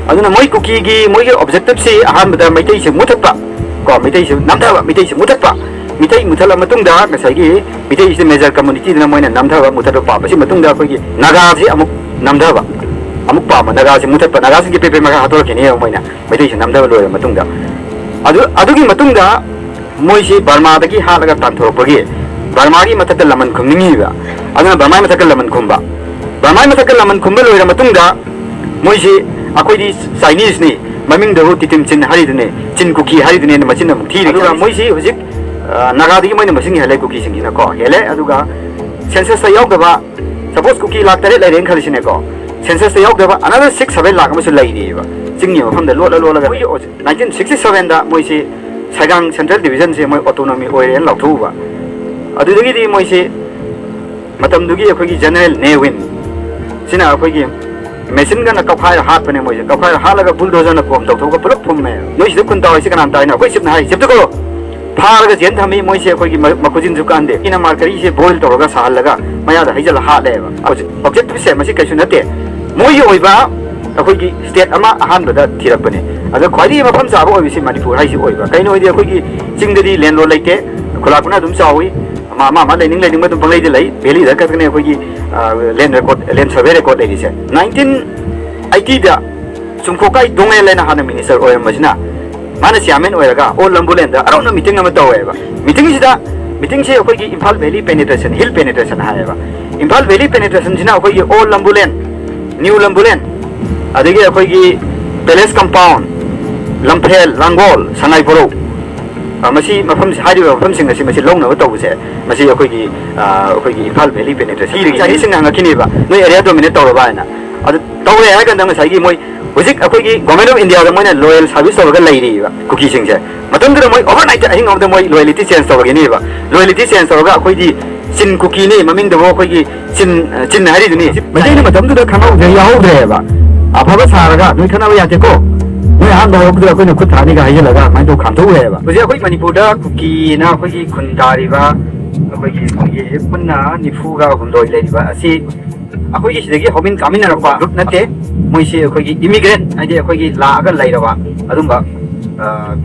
aduna moi kuki gi moi objective si ahan bada maitai se muthatpa ko maitai se namthaba maitai se muthatpa mitai muthala matungda ngasai gi mitai se major community na moina namthaba muthatpa pa basi matungda khoi gi naga si amuk namthaba amuk pa ma naga si muthatpa naga si gi pepe ma hator ke ne moina maitai se namthaba loira matungda adugi matungda moi si Burma dagi halaga tanthorpagi Burma gi mathatta laman khumningi ba aduna Burma mathatta laman khumba Burma mathatta laman khumba loira matungda moi si akoi di Chinese ni maming da ro titim chin hari dune chin kuki hari dune na machin na thi aduga moi si hojik naga digi moi na masing hele kuki singi na ko hele aduga census sa yaw ba suppose kuki lak tare lai reng khalisine ko census sa yaw ba another 6-7 lakh amasu lai ni ba jingni mafam da lo la ga 1967 da moi si Saigang Central Division se moi autonomy oire lau thu ba adudagi di moi si matam dugi akoi gi general Newin sina akoi gi machine ga na kaphai hat pane moi se kaphai ha laga bulldozer na kom tau tho ga pulak phum me noi si kun taw si kanam tai na akoi sip na hai sip ko phar ga jen thami moi se akoi gi makujin jukan de ina markari se boil tor ga sahal laga maya da haijal ha le ba objective se masi kaisu nate moi oi ba akoi gi state ama ahan da thirak bane ada khwari mafam sa bo bisi Manipur hai si oi ba kaino ide akoi gi ching di len lo laite khula kuna dum chawi ma lening ma dum panglai de lai beli da ka ne akoi gi land record land survey record lai se 1980 da sumkho kai dongai lena hana minister oil majina mana chairman oiraga all lambulen da around meeting ama tawe ba meeting sida meeting se akoi gi Imphal Valley penetration hill penetration ha ba Imphal Valley penetration jina akoi gi all lambulen new lambulen adagi akoi gi palace compound Lamphel Langol Sangai Poro masi mafam hari mafam sing asi masi long na taw se masi akoi gi Imphal Valley penetration hi ri sing nga kini ba noi area dominate taw ba na adu taw ya ga dang sai gi moi hojik akoi gi government of India da moi na loyal service taw ga lai ri ba kuki sing se matam da moi overnight ahing of da moi loyalty change taw ga ni ba loyalty change taw ga akoi di sin kuki ni maming da akoi gi sin hari ni mai ni matam da khana u ya ho dre ba afaba sa ga noi khana ya te ko noi han da ko da ko ni khut thani ga hai laga mai to kham tho we ba buje akoi Manipur da kuki na akoi gi khun dari ba akoi gi punna nifu ga hum doi le ba asi akoi gi sidagi homin kamin na ba group nate moi se akoi gi immigrant ade akoi gi la ga lai ra ba adum ba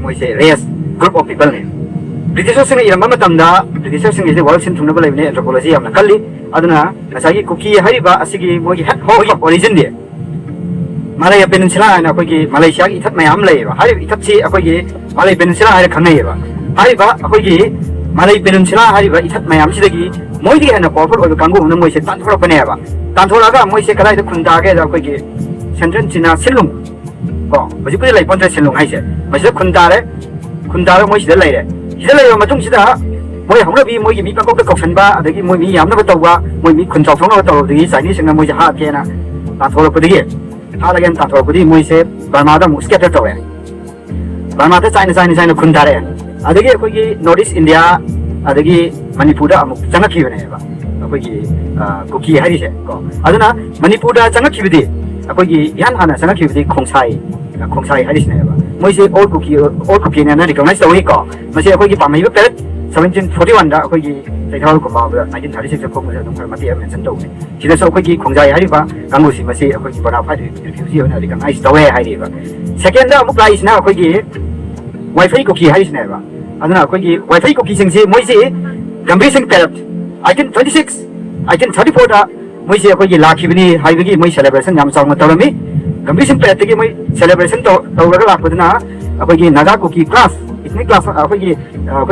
moi se race group of people ne British sing irama matam da British sing is world sin thungna ba lai ne anthropology amna kalli aduna asagi kuki hari ba asigi moi gi ho origin de Malaya Peninsula na akoi gi Malaysia gi ithat mayam lai ba hari ithat si akoi gi Malay Peninsula hari khanai ba hari ba akoi gi Malay Peninsula hari ba ithat mayam sidagi moi di na powerful oi kangu na moi se tan thora pane ba tan thora ga moi se kalai da khunda ge da akoi gi Central China Silung ko baji ku lai pon Silung hai se mai se khunda moi se lai re sida lai ma tung sida moi hong la bi moi gi mi pa ko ka khopchanba adagi moi mi yam na ba taw ba moi mi khun chaw thong na ba taw dagi Chinese sing na moi se ha ke na tan thora ko dagi Halagan tato kudi moi se Burma da mu scatter tawe Burma da China khun dare adagi akoi gi North East India adagi Manipur da amu changaki bane ba akoi gi kuki hari se ko aduna Manipur da changaki bidi akoi gi yan hana changaki bidi khongsai hari se ba moi se all kuki na recognize tawi ko mase akoi gi pamai ba peret 1741 da akoi gi Thaithal ko ba 1936 ko mo se dum mati mention taw ne sida so akoi gi khongsai hari ba kangu si mase akoi gi bona phai refugee na recognize tawe hari ba second da amuk lai sina akoi gi wifi kuki hari se ba aduna akoi gi wifi kuki sing se moi se gambi sing peret 1934 da moi se akoi gi lakhi bini hai gi moi celebration yam chawng tawrami gambi sing peret gi moi celebration tawra ga lakpaduna akoi gi naga kuki class itni class akoi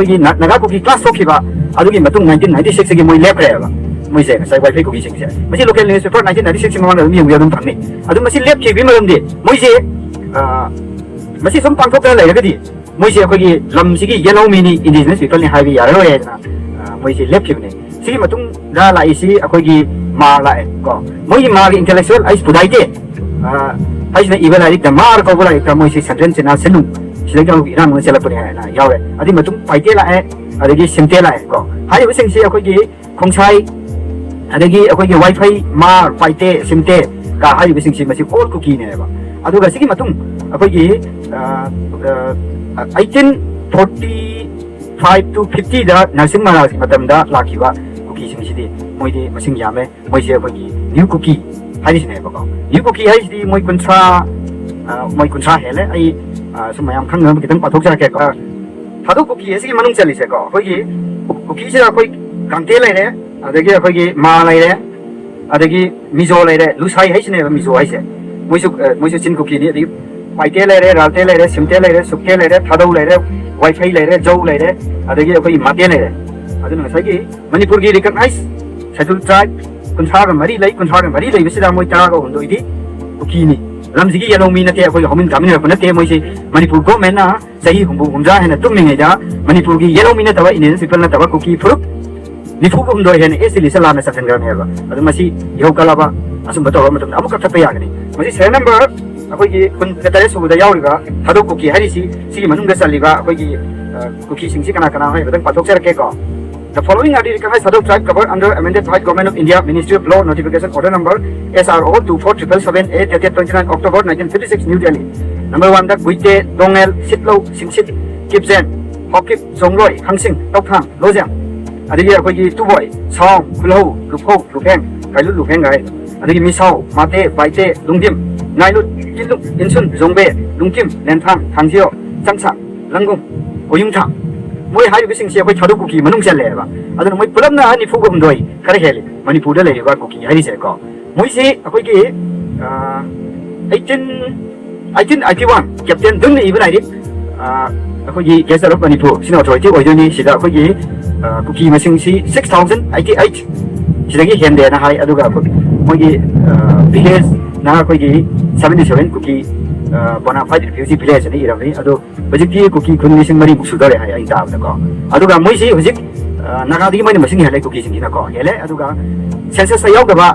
gi naga kuki class sokhiba adugi matung 1996 gi moi lepre ba moi se sai wifi kuki sing se masi local newspaper 1996 ma mi yu dum thangni adu masi lep ki bi maram di moi se masi som pangthok ka lai ga di moi se akoi gi lam sigi yellow mini indigenous people ni haibi yaro ye na moi se lep ki ne sigi matung da lai si akoi gi ma lai ko moi gi ma gi intellectual ai studai te ai na ibel ai ta mar ko bula ta moi se sentence na senu sida ga gi rang mo se la puri na yaw re adi matung pai te la ai adagi simte la ko hai bu sing se akoi gi khongsai adagi akoi gi wifi mar pai te simte ka hai bu sing si masi all kuki ne ba aduga sigi matung akoi gi 1845 to 50 da nursing mara matam da lakhiwa kuki sing si di moi di masing yame moi se akoi gi new kuki hai ni ne ba ko new kuki hai di moi kuntra moi kun sa hele ai sumayam khang ngam kitang pathok ja ke ko thadu kuki esi manung chali se ko khoi gi kuki se khoi kangte lai re adagi khoi gi ma lai re adagi mizo lai re lusai hai sine mizo hai se moi su chin kuki ni adi paite lai re ralte lai re simte lai re sukke lai re thadau lai re wifi lai re jau lai re adagi khoi mate lai re aduna sai gi manipur gi recognize scheduled tribe kun sa ga mari lai bisida moi ta ga hondo idi kuki ni lamsigi yellow mi na te khoi homin kamin ra na te moi si manipur government na sahi humja hena tummi da manipur gi yellow mi na tawa indian people na tawa kuki fruit nifu ko ndo hena esili sala na safen gram heba adu masi yo kalaba asum batawa matam amu ka thapa yagani masi se number akoi gi kun katare su da yauriga hadu kuki hari si manung ga saliga akoi gi kuki singsi kana hai badang patok ser ke ko. The following are the recognized Sadhu tribe covered under amended by Government of India Ministry of Law Notification Order Number SRO 24777 dated 29 October 1956 New Delhi. Number 1 the Guite, Dongel, Sitlo, Singsit, Kipzen, Hokip, Songloi, Hangsing, Tokhang, Lojang. Adigi akoi tu boy, Song, Kulho, Lupho, Lupeng, Kailu Lupeng gai. Adigi Misao, Mate, Baite, Lungdim, Nailut, Kiluk, Insun, Zongbe, Lungkim, Lentang, Tangzio, Changsang, Langum, Oyungtang. Moi hai bi sing sia koi thadu kuki manung chal le ba adun moi pulam na ni phu gum doi kare hele manipur da le ba kuki hai se ko moi si akoi ki 1881 captain dung ni ba nai ri akoi ki gesar of manipur sino authority oi ni sida akoi ki kuki masing si 6088 sida ki hende na hai aduga moi ki village na akoi ki 77 kuki bona fide refugee village ni iramni ado bajiki kuki khunni sing mari busudare hai ai ta ko aduga moi si hujik naga digi mani masing hele kuki sing na ko hele aduga census sa yog ba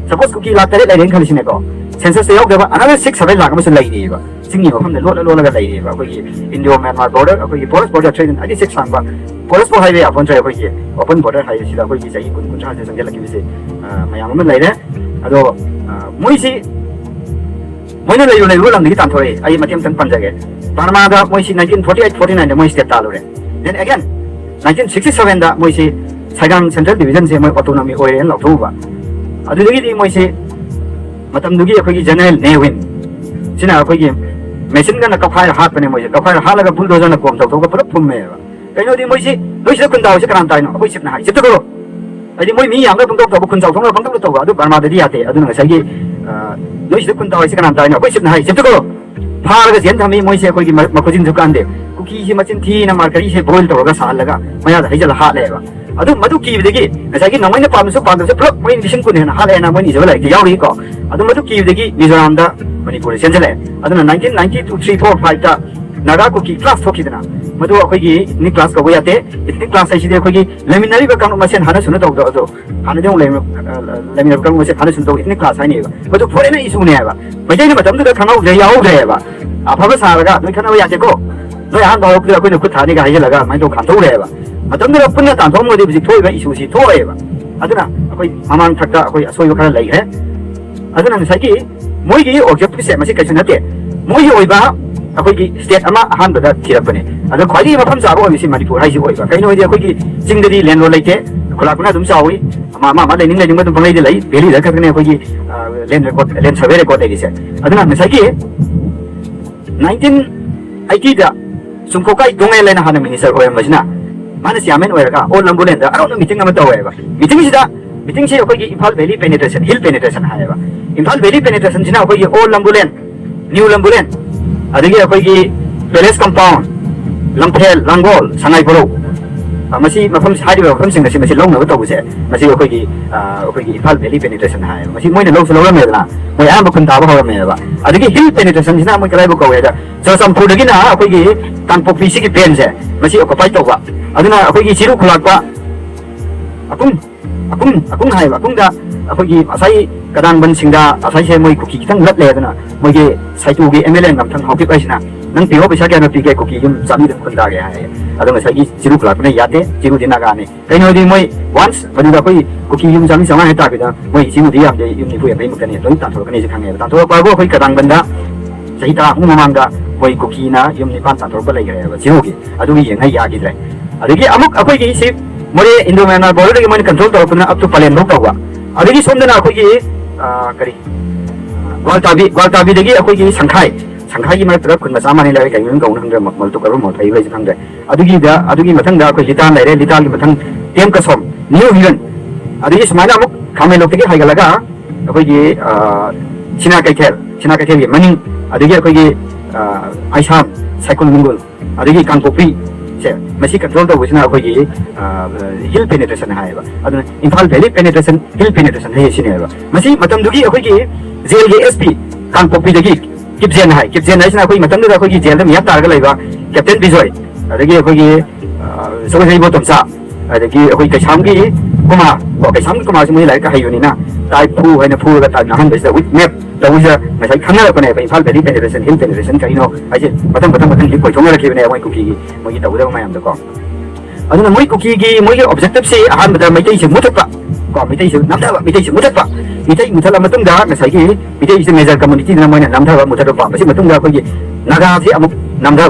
suppose kuki la tare lai ren khali sine ko census sa yog ba another 6 7 lakh ma lai ni ba singi ba kham lo la ga lai ni ba ko ki Indo Myanmar border ko ki forest border trade adi 6 sang ba forest bo highway upon trai ko ki open border highway sida ko ki sai kun cha sang la ki se mayam ma lai ne ado moi si moi na lai lam ni tan thore ai matiam tan panjage Panama da moi si 1948 49 da moi step ta lo re then again 1967 da moi si Saigang Central Division se moi autonomy oi en lau thu ba adu gi moi si matam du gi khoi gi general ne win sina khoi gi machine ga na ka phai hat pane moi si ka phai ha la ga bulldozer na kom thau ka pura phum me ba kai no di moi si loi si kun daw si kan tai no khoi sip na hai sip to ko ai di moi mi yang ga bung to kun chau thong la bung to to adu Panama da di ya te adu na sai gi loi si kun daw si kan tai no khoi sip na hai sip to ko 파르가 젠타미 모이세 거기 마코진 두칸데 쿠키 히 마친 티나 마르카리 세 보일 또가 살라가 마야다 해절 하래가 아두 마두 기비데기 자기 너만의 밤수 밤수 플럭 모인 미신군에나 하래나 모인 이제来 야우리 거 아두 마두 기비데기 미조람다 머니푸르 센젤레 아두나 1992 3 4 5다 나가 쿠키 클래스 토키드나 마두 거기 니 클래스 거 보야테 이니 클래스 사이시데 거기 레미나리 거 강노 마센 하나 수는 도 하나 정 레미나리 거 마센 하나 수는 도 이니 클래스 아니에요 마두 포레나 이수네가 마제니 마담도 강노 레 야우데바 아파가 사라가 너희 하나 야제고 너희 한 번 그래 그냥 그 다니가 하실라가 많이 좀 간도래봐 마담도 뿐나 단통 모디 비지 토이가 이수시 토해봐 아드나 거기 마만 탁다 거기 소유 하나 레이해 아드나 사기 모이기 오object 세 마시 같이 나대 모이 오이바 거기 스테이트 아마 한번다 티라버네 아주 거기 뭐 감사하고 미시 마니푸르 하이시 오이바 그이노 이제 거기 징들이 랜로 레이테 콜라쿠나 좀 사오이 아마 레닝 레닝 좀 방레이 레이 베리 다 그네 거기 랜 레코드 랜 서베 레코드 이제 아드나 사기 1980다 숨코카이 동해레나 하는 미니스터 오염마지나 마나 시아멘 오야가 올 람불렌다 아로는 미팅 한번 더 해봐 미팅이다 미팅시 거기 임팔 밸리 페네트레이션 힐 페네트레이션 하여봐 임팔 밸리 페네트레이션 지나 거기 올 람불렌 뉴 람불렌 아들이 거기 벨레스 컴파운드 람펠 랑골 상하이 보로 마시 마품 하리바 마품싱 다시 마시 롱나고 떠보세 마시 거기 임팔 밸리 페네트레이션 하여 마시 뭐는 롱스 롱라메다 뭐 아무 큰 다고 하면은 아들이 힐 페네트레이션 지나 뭐 그래보 거기다 저 삼푸르기나 거기 단폭 비식이 벤세 마시 오코파이 떠봐 아드나 거기 지루 콜락과 아궁 하이바 아궁다 거기 아사이 가당 번싱다 아사이세 모이 쿠키 기탕 렛레드나 모이게 사이투기 MLN 감탕 하우피 까시나 능 비호 비샤게 하나 비게 쿠키 좀 잡이든 군다게 하에 아드나 사이 지루 콜락네 야테 지루 디나가네 그이노디 모이 once 버디가 거기 쿠키 좀 잡이 상황 했다 그다 모이 지루 디야 이 부에 메이 먹더니 돈 단토로 그네 강해 단토로 과거 거기 가당 번다 자이다 홍마망가 거기 쿠키나 좀 니판 단토로 벌레 그래요 지루기 아두기 영해 야기들 아두기 아묵 아코기 이 Mori Indo Myanmar border lagi mana control tahu pernah up to Palen Bok tahu. Ada lagi somda na aku ini kari. Gwal tabi lagi aku ini संखाई मरक खुन मचा माने लारे कहीं गौन हंग्रे मल तो करो मोथाई वे हंग्रे अदुगी मथंग दा कोई लितान लारे लितान की मथंग टेम का सोम न्यू हिरन अदुगी समाना अमुक खामे लोग तके हाइगलगा अखोगी चिना कैथेल की मनिंग अदुगी अखोगी आइसाम साइकुल मंगुल अदुगी कांगपोपी से मसी कंट्रोल तो वसना अखोगी हिल पेनिट्रेशन हायबा अदुना इंफाल वैली पेनिट्रेशन हिल पेनिट्रेशन है सिनेबा मसी मतम दुगी अखोगी जेल के एसपी कांगपोपी दगी किपजेन है इसना कोई मतलब ना कोई जेल में याद तारगा लेगा कैप्टन बिजोय अदगी कोई सोगै बोतमसा अदगी कोई कैसाम की कुमार से मुझे लाइक हाइयोनी ना ताई फू है ना फू का ताई नहन बेस विथ मैप तो मुझे मैं खाना रखने है इंफाल वैली पेनिट्रेशन हिल पेनिट्रेशन कहीं नो ऐसे मतम की कोई चोंगा रखे बने कुकी की मुझे तबुदा मैं हम को अदुना मुई कुकी की मुई ऑब्जेक्टिव से अहान बता मैं से मुथपा को मिtai से namda मिtai से मुथपा मिtai मुथला मतुंग दा ngasai gi मिtai से मेजर कम्युनिटी ना मोइना namda मुथरो पा बसी मतुंग दा कोई नागा से अमुक namda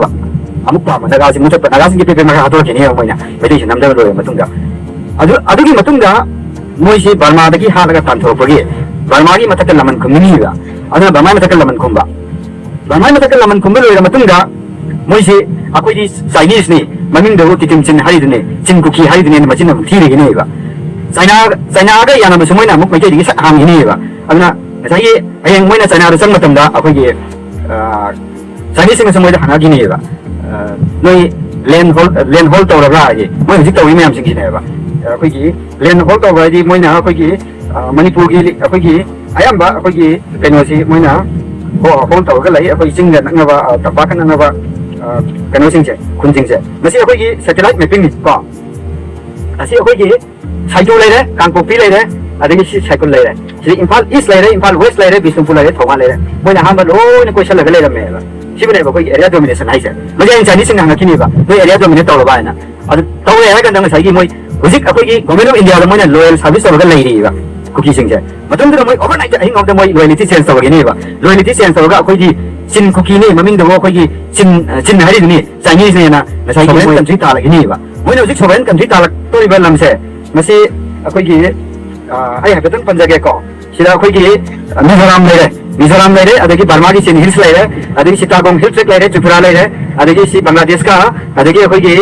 अमुक पा नागा से मुथपा नागा से पेपे मगा हातो के ने मोइना मिtai से namda लो मतुंग दा अदुगी मतुंग दा मोइ से बर्मा दगी हालगा तानथोरपगी बर्मा की मथक लमन खुंगनी बा अदुना बर्मा मथक लमन खुंबा बर्मा मथक लमन खुंबा लोइरा मतुंग दा मोइ से अखोई चाइनीज नि ममिंग दो तितिम चिन हारिदने चिन कुकी हारिदने मचिन थीरे ने बा चाइना का याना मसुमोइना मुक मैके दिगी हाम हिनेबा अदुना साई हयें मोइना चाइना दा संग मतमदा अखोई चाइनीज सिंग मसुमोइदा हाना गिनेबा नोइ लैंड होल्ड तौरबा आगे मोइ हजिक तौई मैम सिंग सिनेबा अखोई लैंड होल्ड तौबा दि मोइना अखोई मणिपुर की अखोई अयंबा अखोई पेनोसी मोइना होल्ड तौरगा लै अखोई सिंग नंगबा तपा का नंगबा कनो सिंगसे खुन सिंगसे मसी अखोई सैटेलाइट मैपिंग को असी अखोई साइटो लेरे कांगपोपी लेरे अदगी साइकुल लेरे सी इंफाल ईस्ट लेरे इंफाल वेस्ट लेरे बिष्णुपुर लेरे थोमा लेरे मोइना हाम लोइना क्वेश्चन लगा लेरे मेबा सिबने कोई एरिया डोमिनेशन हाइसे मजे इन चाइनीज सिंग हंगकिनीबा नो एरिया डोमिनेट तौरबा ना अद तौरे है गंदंग साइगी मोइ हुजिक अखोई गवर्नमेंट ऑफ इंडिया दा मोइना लॉयल सर्विस तौरगा लेरीबा कुकी सिंगसे मतम द मोइ ओवरनाइट अहिंग ऑफ द मोइ लॉयल्टी चेंज तौरगिनीबा लॉयल्टी चेंज तौरगा अखोई दी चिन कुकी ने ममिंग दो अखोई चिन हारिदनी चाइनीज ने ना साइगी मोइ कंट्री तालगिनीबा मोइना हुजिक सोवरेन कंट्री तालक तोइबा लमसे मसे अखोई आई हाइफेतन पंजागे को सिदा अखोई मिजोराम लेरे अदगी बर्मा की चिन हिल्स लेरे अदगी सिटागोंग हिल ट्रेक लेरे त्रिपुरा लेरे अदगी सी बांग्लादेश का अदगी अखोई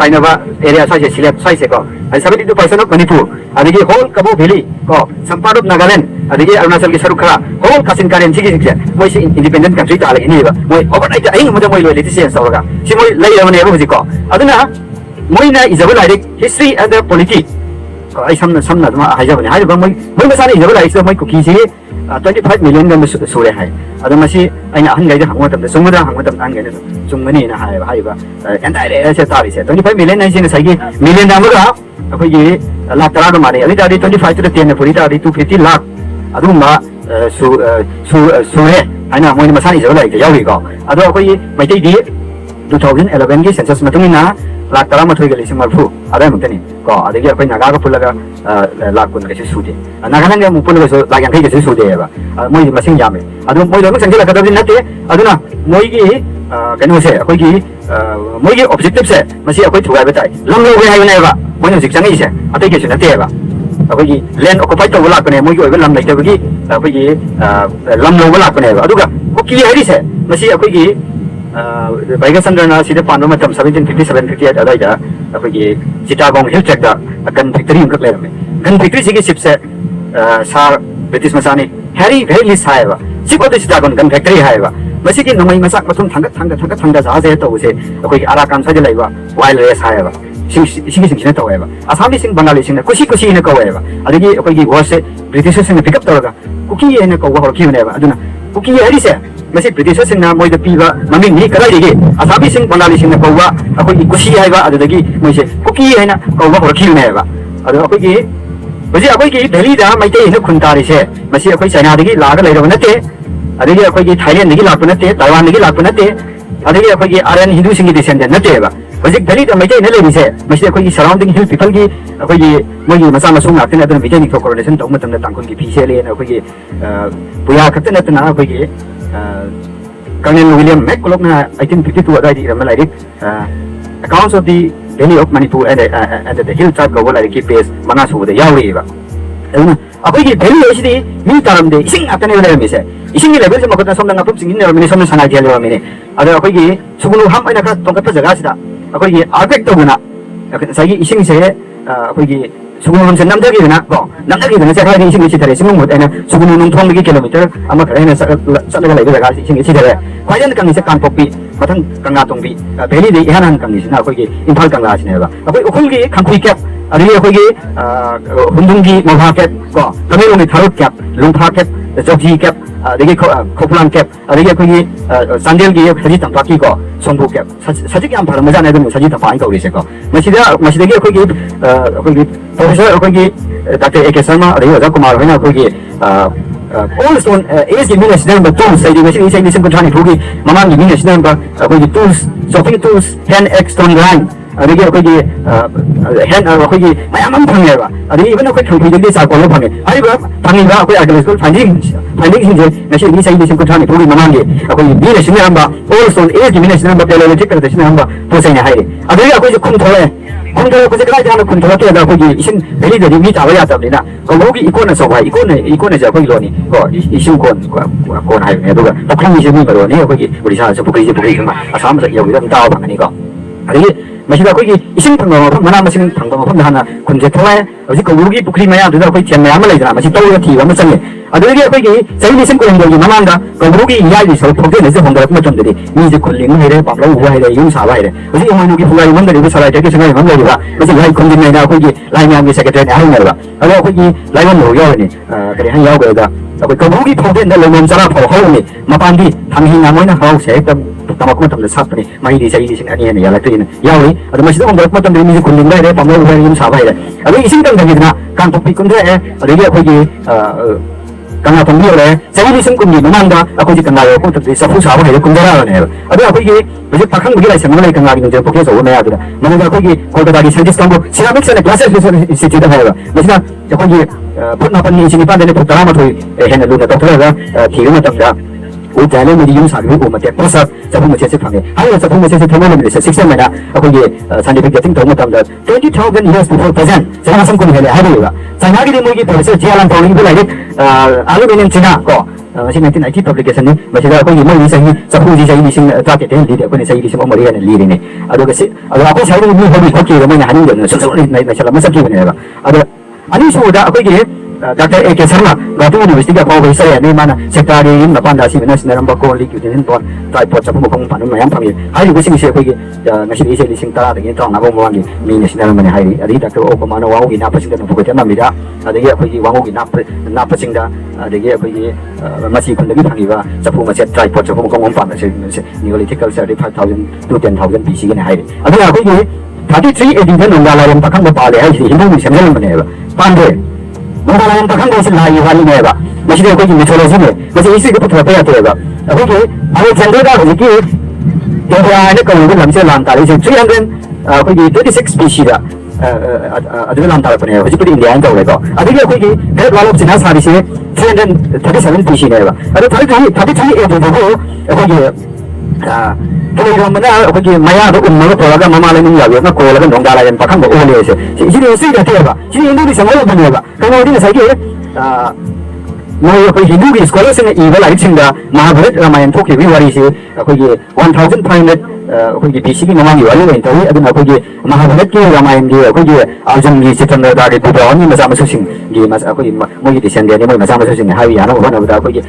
ताइनबा एरिया साइसे सिलेब साइसे को 72% ऑफ मणिपुर अदगी होल कबो वैली को सम पार्ट ऑफ नागालैंड अदगी अरुणाचल की सरुक खरा होल कासिन कारेन सिगी सिगे मोइ सी इंडिपेंडेंट कंट्री तालगी नीबा मोइ ओवरनाइट अहिंग मुदे मोइ लॉयल्टी चेंज तौरगा सी मोइ लेयरमने हुजी को अदुना मोइना इजबल like history and the politics आई समना दमा हाइजबने हाइबा मोइ मसाने इजबल लाइक मोइ कुकी से 25 million गम सुरे है अदो मसी आइना हंगाइदे हंगमतम सुमदा हंगमतम हंगाइदे सुमनी ना हाइबा एंटाइर एसे तारिसे 25 million नाइ सिन साइगी मिलियन दामगा अखोई लाख तरा द माने अदि तारि 25 to 10 पुरी तारि 250 लाख अदुमा सुरे आइना मोइ मसाने इजबल लाइक यावि को अदो अखोई मैतै दि 2011 की सेंसस मतुमिना लाख तरा मथोइ गले सिम मरफु अदाय मुतनी को अदगी अखोई नागा का पुलगा लाख कुन के सुदे नागालैंड के मुपुल के लाख यांखै के सुदे एबा मोइ मसिंग यामे अदु मोइ लोक संजला कदबि नते अदुना मोइ की कनो से अखोई की मोइ की ऑब्जेक्टिव से मसी अखोई थुगाय बताय लम लोगे हायने एबा मोइ हजिक संगै से अतै के नते एबा अखोई की लैंड ऑक्युपाइड तो लाख ने मोइ की ओइबा लम लैतबगी अखोई की लम लोग लाख ने एबा अदुगा कुकी हरि से मसी अखोई की बाइगा संदरना सिदे पानो मतम 1757-58 अदाइदा अखोई चिटागोंग हिल ट्रेक दा गन फैक्ट्री उनक लेरमे गन फैक्ट्री सिगे शिप से सार ब्रिटिश मसानी हैरी वेरी लिस हायबा सिको द चिटागोंग गन फैक्ट्री हायबा मसी की नमई मसाक मथुम थंग जाजे तो उसे अखोई आराकान साजे लाइबा वाइल्ड रेस हायबा सिंग तौएबा आसामी सिंग बंगाली सिंग कुशी ने कौएबा अदगी अखोई वर्ड से ब्रिटिश सिंग पिकअप तौरगा कुकी ने कौवा हरखिबनेबा अदुना कुकी हरि से मसी ब्रिटिश सिंग मोइ द पीबा ममिंग नि कलाई दिगे आसामी सिंग बंगाली सिंग कौवा अखोई कुशी हायबा अदगी मोइ से कुकी हैना कौवा हरखिबनेबा अदो अखोई बजे अखोई दिल्ली दा मैते ने खुनतारि से मसी अखोई चाइना दगी लागा लेरब नते अदगी अखोई थाईलैंड दगी लाप नते ताइवान दगी लाप नते अदगी अखोई आर्यन हिंदू सिंग डिसेंडेंट नतेबा बजे दिल्ली दा मैते ने लेबि से मसी अखोई सराउंडिंग हिल पीपल की अखोई मोइ मसा मसुंग नाते न बिजे नि कोऑर्डिनेशन तौ मतम तांकुन की फीसे ले अखोई पुया खत नतना अखोई कर्नल विलियम मैकलोक ना 1852 अदाई रम लाइक accounts of the Valley of Manipur and the hill tribe global like peace mana su de yawi ba aduna akoi ki valley is di mi taram de ising atane le mi se 이신기 레벨에서 먹었던 섬나 가품 징인 여러분이 섬을 상하게 하려고 하면은 아들 거기 수군으로 한 번이나 가 동갑 자가시다 거기 아백도구나 자기 이신세에 거기 수군으로 전 남자기구나 남자기구나 제가 하는 이신기 시대에 신문 못에는 수군으로 통하기 킬로미터 아마 그래는 쌀래가 레벨 자가 이신기 시대에 과연 강이세 강폭비 마탕 강가동비 벨리데 이하는 강이시나 거기 임팔 강가시네요 거기 강쿠이캡 아리에 거기 hun둥기 모하캡 가메롱이 타롯캡 룽파캡 저기캡 되게 코플란캡 되게 거기 산델기 사지 담바기고 송부캡 사직이 안 바르면 자네들 사지 담바이고 그러세요 마시다게 거기 프로페서 거기 닥터 에케 설마 아리에 자꾸 말하면 거기 올스톤 에이지 미네스 넘버 2 사이드 머신 이세 미신 컨트롤이 거기 마마기 미네스 넘버 거기 툴스 쇼핑 툴스 10x 톤 라인 아리게 거기 거기 마야만 방해봐 아리 이번에 거기 경기들이 자고로 방해 아리가 방해가 거기 아그레스 파인딩 이제 나시 이 사이드 신 컨트롤이 거기 마마기 거기 미네스 넘버 올스톤 에이지 미네스 넘버 벨레틱 그래서 넘버 보세요 하이 아리가 거기 컨트롤에 거기 가지 않는 컨트롤에 나 거기 이신 벨리들이 미 잡아야 됩니다 거기 이코는 서봐 이코는 저 거기 로니 이신권 권 하요 내가 북한 이신이 거니 거기 우리 사서 북이 정말 사람들 여기다 따와 방하니까 아리 마시다 거기 이신 방법 만나 마신 방법 하나 군제 통해 어디 거기 북리 마야 되다 거기 전 마야 말이잖아 마시 떠오르 티 와면 cen게 아들이 거기 자기 신권 거기 만난다 거기 이야기서 포기해서 본다 것들이 미지 콜링 해래 밥로 우아해래 용사와 해래 어디 영원히 부가이 뭔데 살아야 되게 생각이 뭔데가 그래서 이 건진내나 거기 라인하고 세계대에 하는 거라 아니 거기 라인으로 요니 그래 한 야고에다 거기 포기했는데 너무 잘아 포하오니 마반디 당신 나머지는 하고 세금 tamaku tam sapni mai di sai di sing ani ya la tin yawi adu masih on berapa tam demi kuning dai pamlo ubai yum sabai dai adu ising kan gidna kan topi kun dai adu ya khoji kan atom ni ole sai di sing kun ni mananda aku ji kan ayo ko tam sapu sabai dai kun dara ne adu khoji bisi pakang bagi lai sang lai kan ngi je poke so me adu mananda khoji ko da di scientist kan ceramics and glass institute da hai masina khoji putna panni sini pan dai putara ma thoi hen lu na to thora thi ma tam da 우리 자네 미리 용사를 보면 돼. 벌써 작품을 제작하네. 아니 작품을 제작하면 되는데 식생마다 거기 산지백 같은 거 못한다. 20,000 years before present. 제가 성공을 해야 하고요. 자나기 되면 벌써 지하랑 돌리고来 알루미늄 지나 거 신의 IT 퍼블리케이션이 마치다 거기 뭐 이상이 작품 디자인이 신 트라켓 된 리더 거기 사이리 신 어머리가 리리네. 아도가시 아도 사이리 미 거기 거기 그러면 하는 거는 선생님 나이나처럼 맞게 해봐. 아니 소다 거기 Dr. A.K. Sharma, Gatu University of Hawaii, Nemana, Secretary in the Panda, Siemens, number call, liquid in Bon, tripod, Sapum, Panama, family. I was saying, Machine is a Singta, the Tom, Navongi, Minas, Naramani, I read Dr. Okomano, Wagi, Napasing, Pukamida, the year for Wangi, Napasinga, the year for Masi Kundaviva, Sapuma said tripod, Sapum, Panda, Neolithical 35,000 to 10,000 BC in Haiti. I think 33 edition on Galam Pakanga Pale, I see him with Samuel Pande. 뭔가는 딱 한 곳을 나이 활용해봐. 마시대 거기 메트로즈네. 그래서 이스부터 배야 돼봐. 거기 아니 전도가 거기 대화하는 거는 남자 남다리 이제 300 거기 36 BC다. 아주 남다리 거네요. 거기 우리 인디안 쪽에서. 아들이 거기 대화로 지나 사리시 337 BC네요. 아주 다리 애도 보고 거기 그리고 뭐냐 거기 마야도 음모로 돌아가 마마는 야외가 고라가 농가라는 박한 거 올려서 이제 쓰이가 돼봐. 이제 인도리 생활을 보내봐. 그럼 어디는 사기 뭐 거기 힌두기 스콜러스는 이걸 알친다. 마하바르트 라마얀 토키 위와리시 거기 1500 거기 비시기 마마기 완료가 있다고 아드나 거기 마하바르트 라마얀기 거기 아정기 시탄다리 부도니 마사마 수신 기 마사 거기 뭐이 디센데니 뭐 마사마 수신 하위 하나 보나보다 거기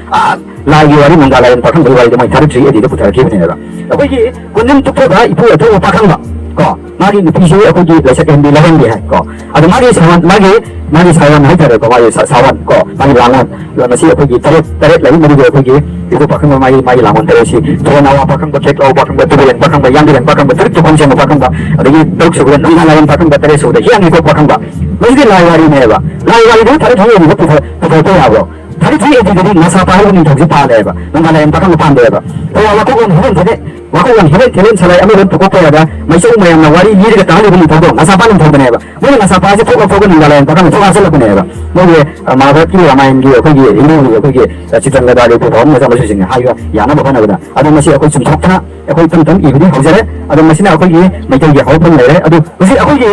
라기 와리 농가라는 박한 거 와리도 많이 다른 지에 디도 부터 기분해라. 거기 군님 tukto가 이포에 더 박한 거. 마기 비시에 거기 레세컨디 라겐디 할 거. 아주 마기 사원 하이터를 거 마기 사원 거 마기 랑원 마시 거기 따렛 라인 머리 거기 이거 박한 거 마기 랑원 때시 더 나와 박한 거 체크아웃 박한 거 두변 박한 거 양변 박한 거 트릭 본체 박한 거 여기 독수는 나라는 박한 거 때려서 희양이 거 박한 거 무슨 라이와리 내봐 라이와리도 다른 종류는 부터 하고 다리 뒤에 애들이 나사 빠르는 정신 파내봐 뭔가는 박한 거 판대봐 와고건 해는 되네 와고건 해는 되는 사람이 아무런 보고 빼야다 마이소 모양 와리 이리가 따르는 보고 나사 빠는 더 보내봐 뭐는 나사 빠지 보고 뭔가는 박한 거 가서 보내봐 뭐게 마바티 라마인기 거기 인도니 거기 지정가 다리 보고 너무 잡아 주신 하이가 야나 뭐 하나보다 아도 마시 거기 좀 좋다 거기 좀 이분이 거기에 아도 마시나 거기 메이저기 하고 보내래 아도 무슨 거기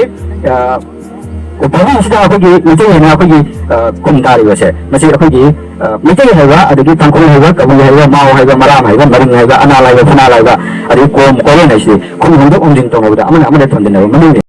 ꯐꯝꯁꯤꯗ ꯑꯩꯈꯣꯏꯒꯤ ꯃꯩꯇꯩꯅ ꯑꯩꯈꯣꯏꯒꯤ ꯈꯨꯟ ꯇꯥꯔꯤꯕꯁꯦ ꯃꯁꯤ ꯑꯩꯈꯣꯏꯒꯤ ꯃꯩꯇꯩ ꯍꯥꯏꯕ ꯑꯗꯒꯤ ꯇꯥꯡꯈꯨꯜ ꯍꯥꯏꯕ ꯀꯕꯨꯏ ꯍꯥꯏꯕ ꯃꯥꯎ ꯍꯥꯏꯕ ꯃꯔꯥꯝ ꯍꯥꯏꯕ ꯃꯔꯤꯡ ꯍꯥꯏꯕ ꯑꯅꯥꯜ ꯍꯥꯏꯕ ꯐꯨꯅꯥꯜ ꯍꯥꯏꯕ ꯑꯗꯒꯤ ꯀꯣꯝ ꯀꯣꯂꯦꯟ ꯍꯥꯏꯁꯤꯗꯤ ꯈꯨꯟ ꯍꯣꯡꯗꯣꯛ ꯍꯣꯡꯖꯤꯟ ꯇꯧꯅꯕꯗ ꯑꯃꯅ ꯊꯣꯟꯖꯤꯟꯅꯕ ꯃꯅꯨꯡꯅꯤ